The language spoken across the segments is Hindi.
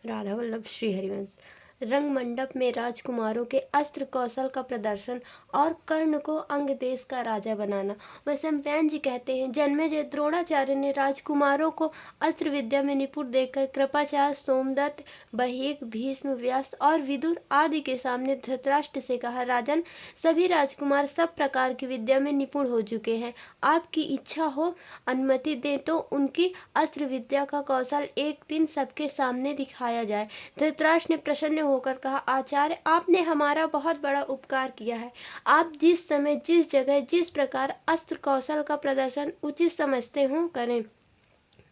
राधा वल्लभ श्रीहरिवंश। रंग मंडप में राजकुमारों के अस्त्र कौशल का प्रदर्शन और कर्ण को अंग देश का राजा बनाना। वैशंपायन जी कहते हैं, जन्मेजय द्रोणाचार्य ने राजकुमारों को अस्त्र विद्या में निपुण देखकर कृपाचार्य, सोमदत्त, बहिक, भीष्म, व्यास और विदुर आदि के सामने धृतराष्ट्र से कहा, राजन, सभी राजकुमार सब प्रकार की विद्या में निपुण हो चुके हैं। आपकी इच्छा हो अनुमति दें तो उनकी अस्त्र विद्या का कौशल एक दिन सबके सामने दिखाया जाए। धृतराष्ट्र ने प्रसन्न होकर कहा, आचार्य, आपने हमारा बहुत बड़ा उपकार किया है। आप जिस समय, जिस जगह, जिस प्रकार अस्त्र कौशल का प्रदर्शन उचित समझते हो करें।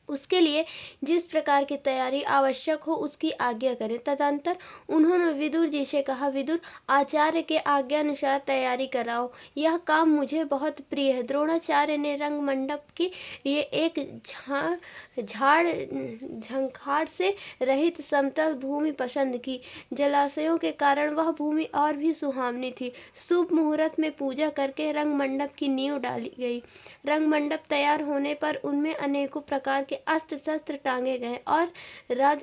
उसके लिए जिस प्रकार की तैयारी आवश्यक हो उसकी आज्ञा करें। तदंतर उन्होंने विदुर जी से कहा, विदुर, आचार्य के आज्ञा अनुसार तैयारी कराओ, यह काम मुझे बहुत प्रिय है। द्रोणाचार्य ने रंग मंडप की लिए एक झाड़ झंखाड़ से रहित समतल भूमि पसंद की। जलाशयों के कारण वह भूमि और भी सुहावनी थी। शुभ मुहूर्त में पूजा करके रंग मंडप की नींव डाली गई। रंग मंडप तैयार होने पर उनमें अनेकों प्रकार के अस्त्र शस्त्र टांगे गए और राज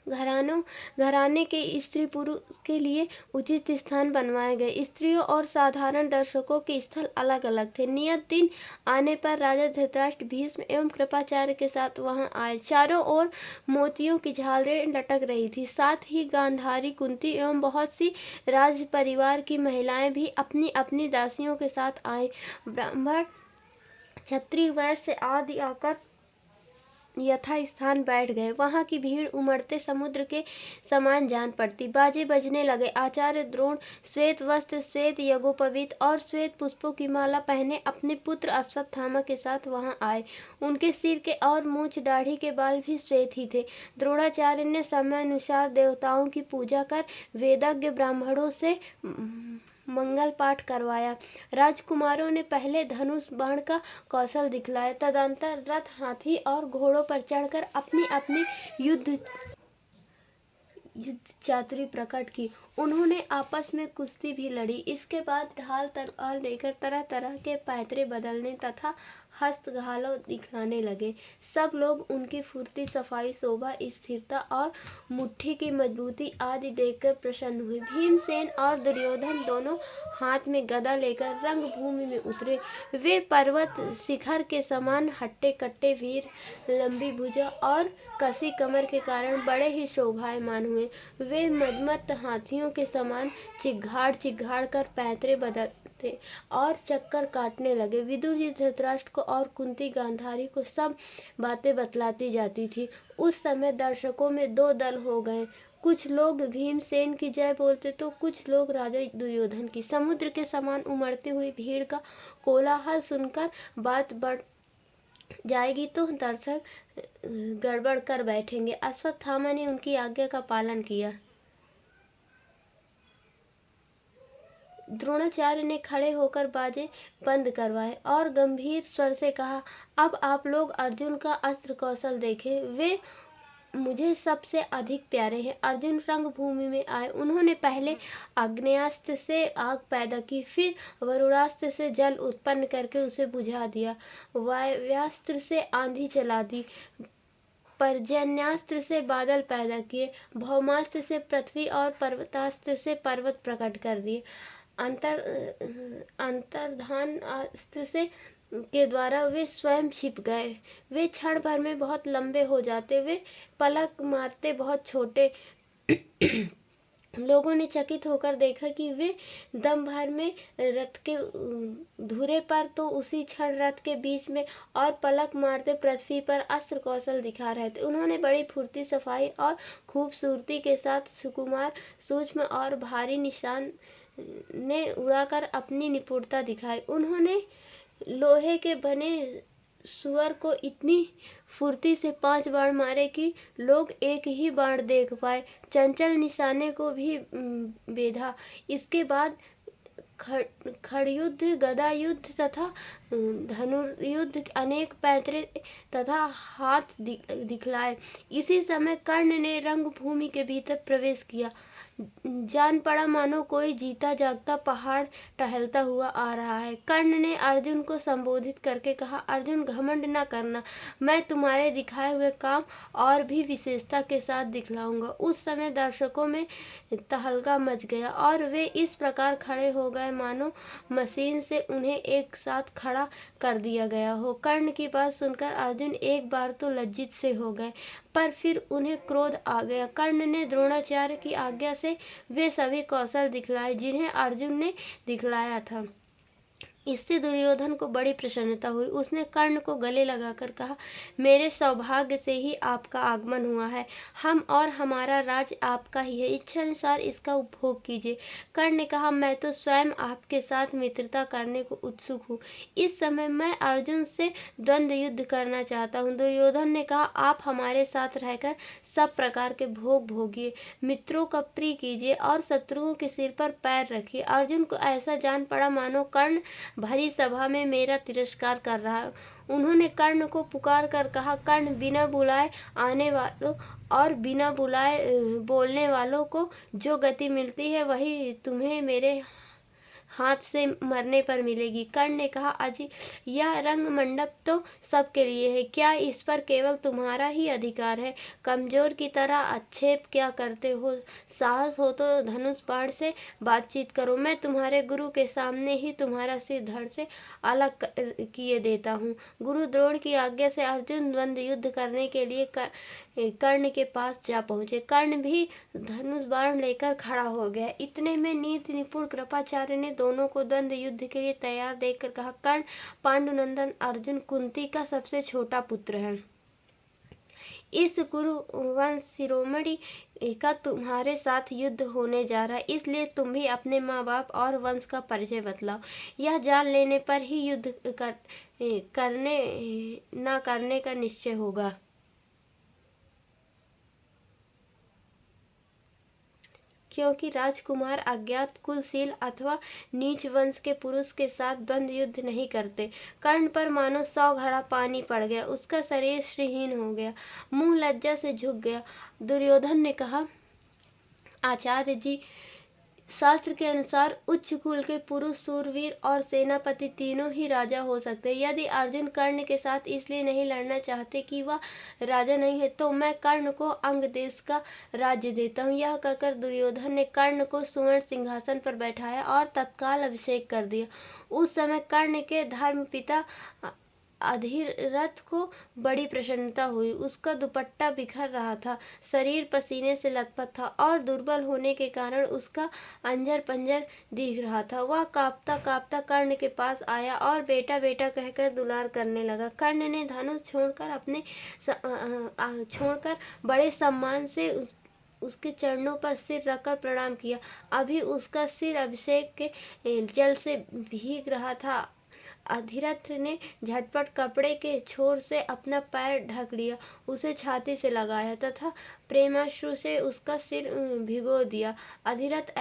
घराने के स्त्री पुरुष के लिए उचित स्थान बनवाए गए। स्त्रियों और साधारण दर्शकों के स्थल अलग अलग थे। नियत दिन आने पर राजा धृतराष्ट्र, भीष्म एवं कृपाचार्य के साथ वहां आए। चारों ओर मोतियों की झालरें लटक रही थी। साथ ही गांधारी, कुंती एवं बहुत सी राज परिवार की महिलाएं भी अपनी अपनी दासियों के साथ आए। ब्राह्मण, क्षत्रिय, वैश्य आदि आकर यथा स्थान बैठ गए। वहां की भीड़ उमड़ते समुद्र के समान जान पड़ती। बाजे बजने लगे। आचार्य द्रोण श्वेत वस्त्र, श्वेत यज्ञोपवीत और श्वेत पुष्पों की माला पहने अपने पुत्र अश्वत्थामा के साथ वहां आए। उनके सिर के और मूंछ दाढ़ी के बाल भी श्वेत ही थे। द्रोणाचार्य ने समय अनुसार देवताओं की पूजा कर वेदज्ञ ब्राह्मणों से मंगल पाठ करवाया। राजकुमारों ने पहले धनुष बाण का कौशल दिखलाया। तदंतर रथ, हाथी और घोड़ों पर चढ़कर अपनी अपनी युद्ध चातुरी प्रकट की। उन्होंने आपस में कुश्ती भी लड़ी। इसके बाद ढाल तलवार लेकर तरह तरह के पैतरे बदलने तथा हस्तघाव दिखलाने लगे। सब लोग उनकी फुर्ती, सफाई, शोभा, स्थिरता और मुट्ठी की मजबूती आदि देखकर प्रसन्न हुए। भीमसेन और दुर्योधन दोनों हाथ में गदा लेकर रंगभूमि में उतरे। वे पर्वत शिखर के समान हट्टे कट्टे वीर, लंबी भुजा और कसी कमर के कारण बड़े ही शोभायमान हुए। वे मदमत्त हाथियों के समान चिघाड़ चिघाड़ कर पैतरे बदलते और चक्कर काटने लगे। विदुर जी धृतराष्ट्र को और कुंती, गांधारी को सब बातें बतलाती जाती थी। उस समय दर्शकों में दो दल हो गए। कुछ लोग भीमसेन की जय बोलते तो कुछ लोग राजा दुर्योधन की। समुद्र के समान उमड़ती हुई भीड़ का कोलाहल सुनकर बात बढ़ जाएगी तो दर्शक गड़बड़ कर बैठेंगे। अश्वत्थामा ने उनकी आज्ञा का पालन किया। द्रोणाचार्य ने खड़े होकर बाजे बंद करवाए और गंभीर स्वर से कहा, अब आप लोग अर्जुन का अस्त्र कौशल देखें। वे मुझे सबसे अधिक प्यारे हैं। अर्जुन रंगभूमि में आए। उन्होंने पहले आग्नेयास्त्र से आग पैदा की, फिर वरुणास्त्र से जल उत्पन्न करके उसे बुझा दिया, वायव्यास्त्र से आंधी चला दी, पर्जन्यास्त्र से बादल पैदा किए, भौमास्त्र से पृथ्वी और पर्वतास्त्र से पर्वत प्रकट कर दिए, अंतर्धान अस्त्र से के द्वारा वे स्वयं छिप गए। वे क्षण भर में बहुत लंबे हो जाते, वे पलक मारते बहुत छोटे। लोगों ने चकित होकर देखा कि वे दम भर में रथ के धुरे पर तो उसी क्षण रथ के बीच में और पलक मारते पृथ्वी पर अस्त्र कौशल दिखा रहे थे। उन्होंने बड़ी फुर्ती, सफाई और खूबसूरती के साथ सुकुमार, सूक्ष्म और भारी निशान ने उड़ाकर अपनी निपुणता दिखाई। उन्होंने लोहे के बने सुअर को इतनी फुर्ती से 5 बाण मारे कि लोग एक ही बाण देख पाए। चंचल निशाने को भी बेधा। इसके बाद खड़युद्ध, गदा युद्ध तथा धनुर्युद्ध अनेक पैतरे तथा हाथ दिखलाए। इसी समय कर्ण ने रंगभूमि के भीतर प्रवेश किया। जान पड़ा मानो कोई जीता जागता पहाड़ टहलता हुआ आ रहा है। कर्ण ने अर्जुन को संबोधित करके कहा, अर्जुन घमंड न करना, मैं तुम्हारे दिखाए हुए काम और भी विशेषता के साथ दिखलाऊंगा। उस समय दर्शकों में तहलका मच गया और वे इस प्रकार खड़े हो गए मानो मशीन से उन्हें एक साथ खड़ा कर दिया गया हो। कर्ण की बात सुनकर अर्जुन एक बार तो लज्जित से हो गए, पर फिर उन्हें क्रोध आ गया। कर्ण ने द्रोणाचार्य की आज्ञा से वे सभी कौशल दिखलाए जिन्हें अर्जुन ने दिखलाया था। इससे दुर्योधन को बड़ी प्रसन्नता हुई। उसने कर्ण को गले लगाकर कहा, मेरे सौभाग्य से ही आपका आगमन हुआ है। हम और हमारा राज आपका ही है, इच्छा अनुसार इसका उपभोग कीजिए। कर्ण ने कहा, मैं तो स्वयं आपके साथ मित्रता करने को उत्सुक हूँ। इस समय मैं अर्जुन से द्वंद्व युद्ध करना चाहता हूँ। दुर्योधन ने कहा, आप हमारे साथ रहकर सब प्रकार के भोग भोगिए, मित्रों का प्रिय कीजिए और शत्रुओं के सिर पर पैर रखिए। अर्जुन को ऐसा जान पड़ा मानो कर्ण भरी सभा में मेरा तिरस्कार कर रहा है। उन्होंने कर्ण को पुकार कर कहा, कर्ण, बिना बुलाए आने वालों और बिना बुलाए बोलने वालों को जो गति मिलती है वही तुम्हें मेरे हाथ से मरने पर मिलेगी। कर्ण ने कहा, अजी, यह रंग मंडप तो सबके लिए है, क्या इस पर केवल तुम्हारा ही अधिकार है? कमजोर की तरह आक्षेप क्या करते हो? साहस हो तो धनुष बाण से बातचीत करो। मैं तुम्हारे गुरु के सामने ही तुम्हारा सिर धड़ से अलग किए देता हूँ। गुरु द्रोण की आज्ञा से अर्जुन द्वंद्व युद्ध करने के लिए कर्ण के पास जा पहुंचे। कर्ण भी धनुष बाण लेकर खड़ा हो गया। इतने में नीति निपुण कृपाचार्य ने दोनों को द्वंद्व युद्ध के लिए तैयार देखकर कहा, कर्ण, पांडुनंदन अर्जुन कुंती का सबसे छोटा पुत्र है। इस कुरु वंश शिरोमणि का तुम्हारे साथ युद्ध होने जा रहा है, इसलिए तुम भी अपने माँ बाप और वंश का परिचय बतलाओ। यह जान लेने पर ही युद्ध करने न करने का निश्चय होगा। क्योंकि राजकुमार अज्ञात, कुलशील अथवा नीच वंश के पुरुष के साथ द्वंद्व युद्ध नहीं करते। कर्ण पर मानो 100 घड़ा पानी पड़ गया। उसका शरीर श्रीहीन हो गया, मुंह लज्जा से झुक गया। दुर्योधन ने कहा, आचार्य जी, शास्त्र के अनुसार उच्च कुल के पुरुष सूरवीर और सेनापति तीनों ही राजा हो सकते हैं। यदि अर्जुन कर्ण के साथ इसलिए नहीं लड़ना चाहते कि वह राजा नहीं है, तो मैं कर्ण को अंग देश का राज्य देता हूँ। यह कहकर दुर्योधन ने कर्ण को सुवर्ण सिंहासन पर बैठाया और तत्काल अभिषेक कर दिया। उस समय कर्ण के धर्मपिता अधिरथ को बड़ी प्रसन्नता हुई। उसका दुपट्टा बिखर रहा था, शरीर पसीने से लथपथ था और दुर्बल होने के कारण उसका अंजर पंजर दिख रहा था। वह कांपता कांपता कर्ण के पास आया और बेटा बेटा कहकर दुलार करने लगा। कर्ण ने धनुष छोड़कर बड़े सम्मान से उसके चरणों पर सिर रखकर प्रणाम किया। अभी उसका सिर अभिषेक के जल से भीग रहा था। अधिरथ ने झटपट कपड़े के छोर से अपना पैर ढक लिया, उसे छाती से लगाया तथा प्रेमाश्रु से उसका सिर भिगो दिया। अधिरथ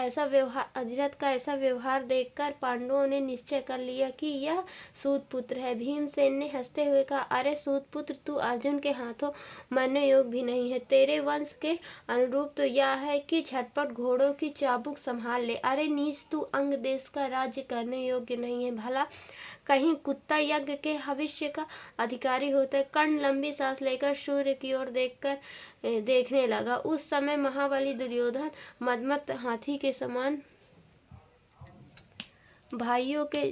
का ऐसा व्यवहार देखकर पांडवों ने निश्चय कर लिया कि यह सूत पुत्र है। भीमसेन ने हंसते हुए कहा, अरे सूत पुत्र, तू अर्जुन के हाथों मरने योग्य भी नहीं है। तेरे वंश के अनुरूप तो यह है कि झटपट घोड़ों की चाबुक संभाल ले। अरे नीच, तू अंग देश का राज्य करने योग्य नहीं है। भला कहीं कुत्ता यज्ञ के भविष्य का अधिकारी होता है। कर्ण लंबी सांस लेकर सूर्य की ओर देखने लगा। उस समय महाबली दुर्योधन मदमत्त हाथी के समान भाइयों के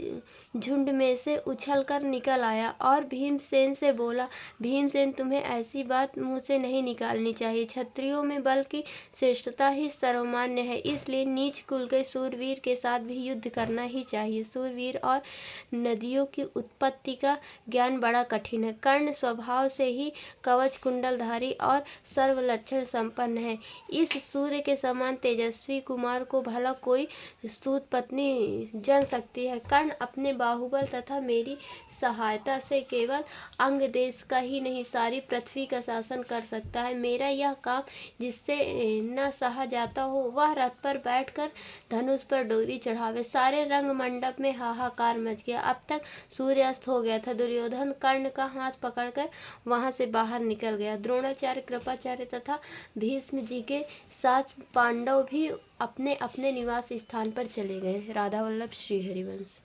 झुंड में से उछलकर निकल आया और भीमसेन से बोला, भीमसेन, तुम्हें ऐसी बात मुंह से नहीं निकालनी चाहिए। क्षत्रियों में बल की श्रेष्ठता ही सर्वमान्य है, इसलिए नीच कुल के सूरवीर के साथ भी युद्ध करना ही चाहिए। सूरवीर और नदियों की उत्पत्ति का ज्ञान बड़ा कठिन है। कर्ण स्वभाव से ही कवच कुंडलधारी और सर्वलक्षण संपन्न है। इस सूर्य के समान तेजस्वी कुमार को भला कोई स्तुत पत्नी जन सकती है। कर्ण अपने बाहुबल तथा मेरी सहायता से केवल अंग देश का ही नहीं सारी पृथ्वी का शासन कर सकता है। मेरा यह काम जिससे न सहा जाता हो वह रथ पर बैठकर धनुष पर डोरी चढ़ावे। सारे रंग मंडप में हाहाकार मच गया। अब तक सूर्यास्त हो गया था। दुर्योधन कर्ण का हाथ पकड़कर वहां से बाहर निकल गया। द्रोणाचार्य, कृपाचार्य तथा भीष्म जी के साथ पांडव भी अपने अपने निवास स्थान पर चले गए। राधा वल्लभ श्री हरिवंश।